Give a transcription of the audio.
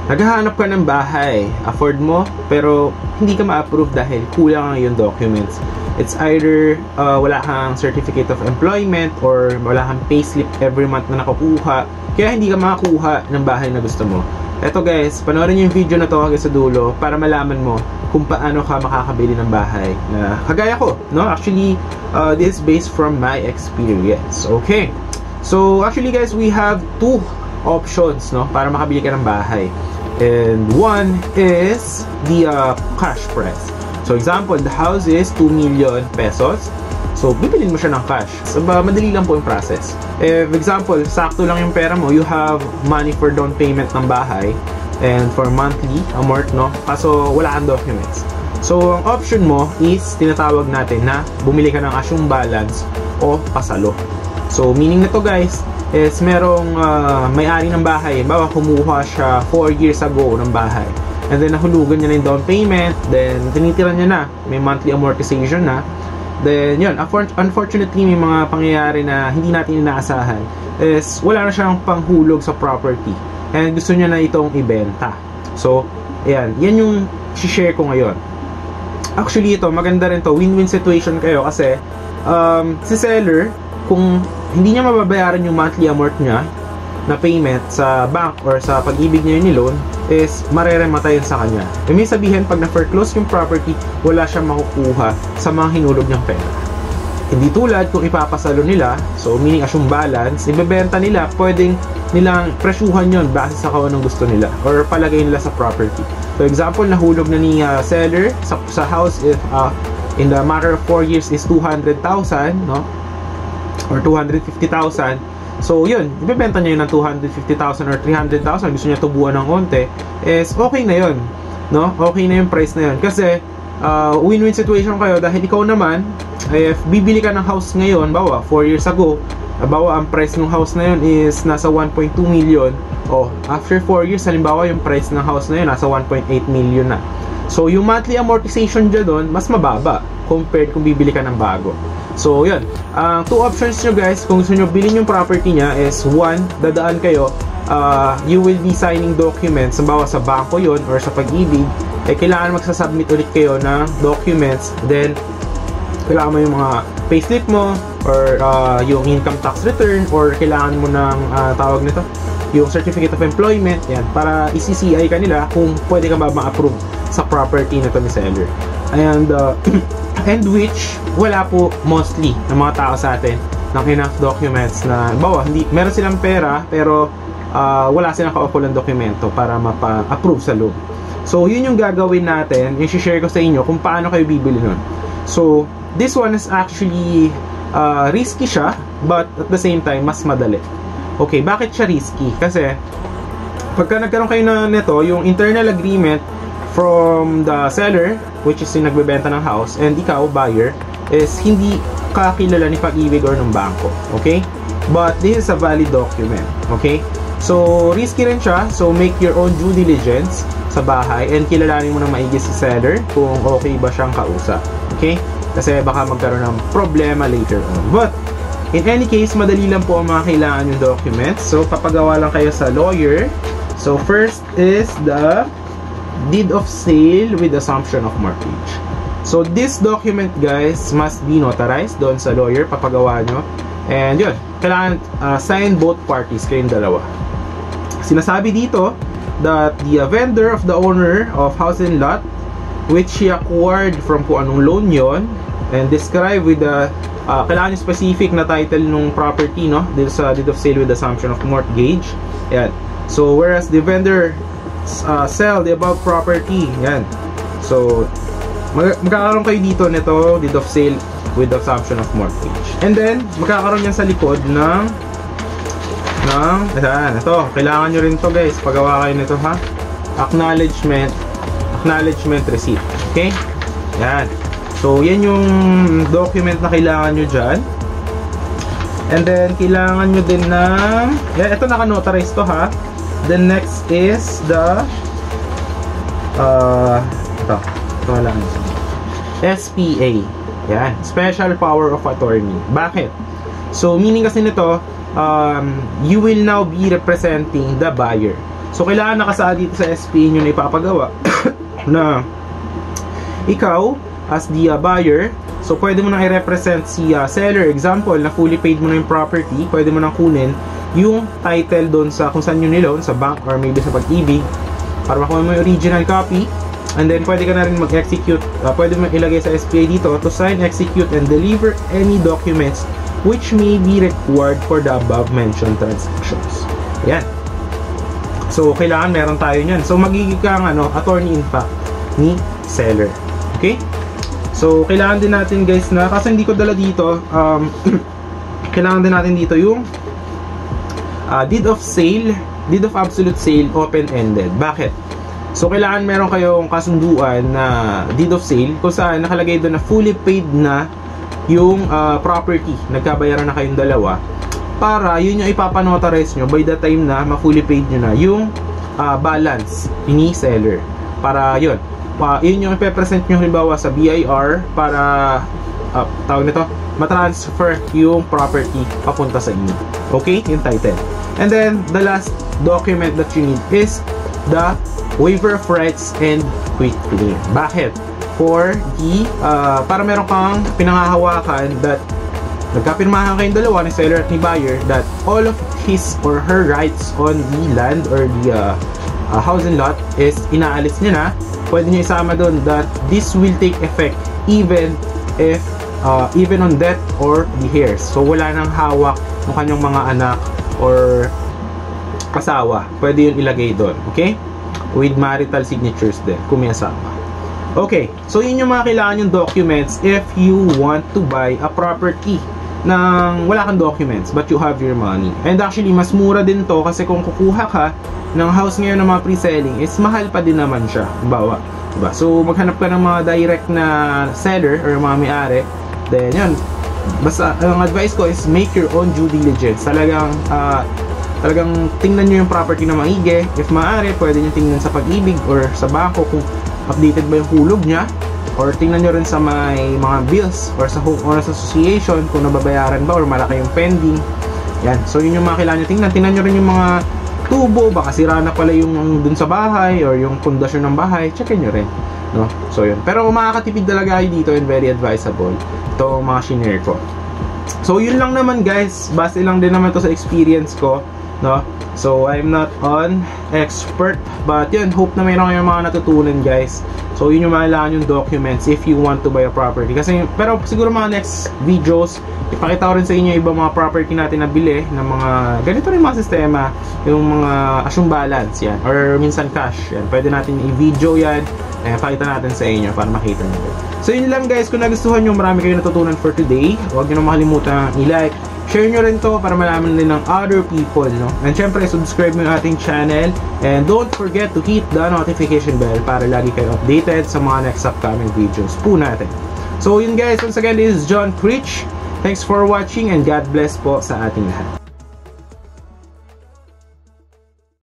Naghahanap ka ng bahay, afford mo, pero hindi ka ma-approve dahil kulang ang yung documents. It's either wala kang certificate of employment or wala kang payslip every month na nakukuha, kaya hindi ka makakuha ng bahay na gusto mo. Eto guys, panoorin nyo yung video na to hanggang sa dulo para malaman mo kung paano ka makakabili ng bahay na kagaya ko, no? Actually, this is based from my experience. Okay, so actually guys, we have two options, no, para makabili ka ng bahay. And one is the cash price. So example, the house is 2 million pesos. So, bibilin mo siya ng cash. So, madali lang po yung process. If, example, sakto lang yung pera mo, you have money for down payment ng bahay and for monthly amort, no? Kaso, wala kang documents. So, ang option mo is, tinatawag natin na bumili ka ng assumed balance o pasalo. So, meaning nito guys, is merong may-ari ng bahay. Bawa, kumuha siya 4 years ago ng bahay. And then, nahulugan niya na yung down payment. Then, tinitira niya na. May monthly amortization na. Then, yun, unfortunately, may mga pangyayari na hindi natin inaasahan is wala na siyang panghulog sa property and gusto niya na itong ibenta. So, ayan, yan yung share ko ngayon. Actually, ito, maganda rin to, win-win situation kayo kasi si seller, kung hindi niya mababayaran yung monthly amort niya na payment sa bank or sa pag-ibig niya yung loan, is marerematayin sa kanya. Ibig sabihin, pag na-foreclose yung property, wala siyang makukuha sa mga hinulog niyang pera. Hindi tulad kung ipapasalo nila, so meaning assumed balance, ibebenta nila, pwedeng nilang presyuhan yon base sa kung anong gusto nila or palagay nila sa property. For example, nahulog na ni seller sa house if in the matter of 4 years is 200,000, no? Or 250,000. So, yun, ibebenta niya yun ng 250,000 or 300,000, gusto niya tubuan ng konti, is okay na yun, no? Okay na yung price na yun. Kasi, win-win situation kayo dahil ikaw naman, if bibili ka ng house ngayon, bawa, 4 years ago, bawa, ang price ng house na yun is nasa 1.2 million. O, after 4 years, halimbawa, yung price ng house na yun, nasa 1.8 million na. So, yung monthly amortization dyan doon, mas mababa compared kung bibili ka ng bago. So, yun. Two options nyo guys, kung gusto nyo bilhin yung property niya is, one, dadaan kayo, you will be signing documents, bawa sa bangko yun or sa pag-ibig, kailangan magsasubmit ulit kayo ng documents, then, kailangan mo yung mga payslip mo, or yung income tax return, or kailangan mo ng, tawag nito, yung certificate of employment, yan, para i-CCI ka nila kung pwede ka ba ma-approve sa property na to ni seller. And which wala po mostly ng mga tao sa atin ng enough documents na bawa, hindi, meron silang pera pero wala silang kaukulang dokumento para mapa-approve sa loan. So, yun yung gagawin natin, yung share ko sa inyo kung paano kayo bibili nun. So, this one is actually risky siya, but at the same time, mas madali. Okay, bakit siya risky? Kasi, pagka nagkaroon kayo na nito, yung internal agreement from the seller, which is yung nagbebenta ng house, and ikaw, buyer, is hindi kakilala ni pag-ibig or ng bangko. Okay? But this is a valid document. Okay? So, risky rin siya. So, make your own due diligence sa bahay and kilalanin mo ng maigi si seller kung okay ba siyang kausap. Okay? Kasi baka magkaroon ng problema later on. But, in any case, madali lang po ang mga kailangan yung documents. So, papagawa lang kayo sa lawyer. So, first is the deed of sale with assumption of mortgage. So, this document, guys, must be notarized doon sa lawyer, papagawa nyo. And yun, kailangan sign both parties, kayong dalawa. Sinasabi dito that the vendor of the owner of house and lot, which he acquired from kung anong loan yon, and describe with the kailangan yung specific na title nung property, no? Dito sa deed of sale with assumption of mortgage. Yan. So, whereas the vendor sell the above property, yan. So, magkakaroon kayo dito nito, deed of sale with the assumption of mortgage. And then, magkakaroon yan sa likod ng ayan, ito, kailangan nyo rin to guys, pagawa kayo nito ha, acknowledgement receipt. Okay? Yan. So, yan yung document na kailangan nyo dyan. And then, kailangan nyo din ng, yan, ito naka-notarize to ha. The next is the ito lang, SPA. Yan, Special Power of Attorney. Bakit? So, meaning kasi nito, you will now be representing the buyer. So, kailangan nakasaad dito sa SPA nyo na ipapagawa na ikaw, as the buyer, so pwede mo nang i-represent si seller. Example, na fully paid mo na yung property, pwede mo nang kunin yung title doon sa kung saan yun niloan, sa bank or maybe sa Pag-ibig, para makuha mo yung original copy. And then, pwede ka na rin mag-execute, pwede mo ilagay sa SPA dito to sign, execute, and deliver any documents which may be required for the above-mentioned transactions. Yan. So, kailangan meron tayo niyan. So, magiging kang attorney in fact ni seller. Okay? So, kailangan din natin guys na, kasi hindi ko dala dito, kailangan din natin dito yung deed of sale, deed of absolute sale, open-ended. Bakit? So, kailangan meron kayong kasunduan na deed of sale kung saan nakalagay doon na fully paid na yung property. Nagkabayaran na kayong dalawa para yun yung ipapanotarize nyo by the time na ma-fully paid nyo na yung balance ni seller. Para yun, yun yung ipapresent nyo halimbawa sa BIR para tawag nito, matransfer yung property papunta sa inyo. Okay? Yung title. And then, the last document that you need is the waiver of rights and quit claim. Bakit? For the para meron kang pinanghahawakan that nagkapirmahan kayong dalawa ni seller at ni buyer that all of his or her rights on the land or the house and lot is inaalis niya na. Pwede niyo isama doon that this will take effect even if even on death or the heirs. So wala nang hawak ng kanyang mga anak or asawa. Pwede yun ilagay doon. Okay? With marital signatures din, kung may asawa. Okay, so yun yung mga kailangan yung documents if you want to buy a property nang wala kang documents but you have your money. And actually, mas mura din to kasi kung kukuha ka ng house ngayon ng mga pre-selling is mahal pa din naman siya. Bawa, diba? So, maghanap ka ng mga direct na seller or mga may-ari. Then, yun. Basta, ang advice ko is make your own due diligence. Talagang tingnan nyo yung property na maigi. If maaari, pwede nyo tingnan sa Pag-ibig or sa bangko kung updated ba yung hulog niya, or tingnan nyo rin sa may mga bills or sa homeowners association kung nababayaran ba or malaki yung pending. Yan. So yun yung mga kailangan nyo tingnan. Tingnan nyo rin yung mga tubo, baka sira na pala yung dun sa bahay or yung pundasyon ng bahay. Checkin nyo rin, no? So yun. Pero kung makakatipid talaga kayo dito and very advisable, ito mga shinare ko. So yun lang naman guys, base lang din naman to sa experience ko, no? So I'm not an expert, but yun, hope na mayroon kayong mga natutunan guys. So yun yung kailangan yung documents if you want to buy a property. Kasi, pero siguro mga next videos, ipakita ko rin sa inyo ibang mga property natin na bili ng mga ganito rin mga sistema, yung mga assume balance yan, or minsan cash yan. Pwede natin i-video yan, pakita natin sa inyo para makita nyo. So yun lang guys, kung nagustuhan nyo, marami kayo natutunan for today. Huwag nyo na makalimutan i-like, share nyo rin to para malaman din ng other people, no? And syempre, subscribe mo yung ating channel. And don't forget to hit the notification bell para lagi kayo updated sa mga next upcoming videos po natin. So yun guys, once again, this is John Critch. Thanks for watching and God bless po sa ating lahat.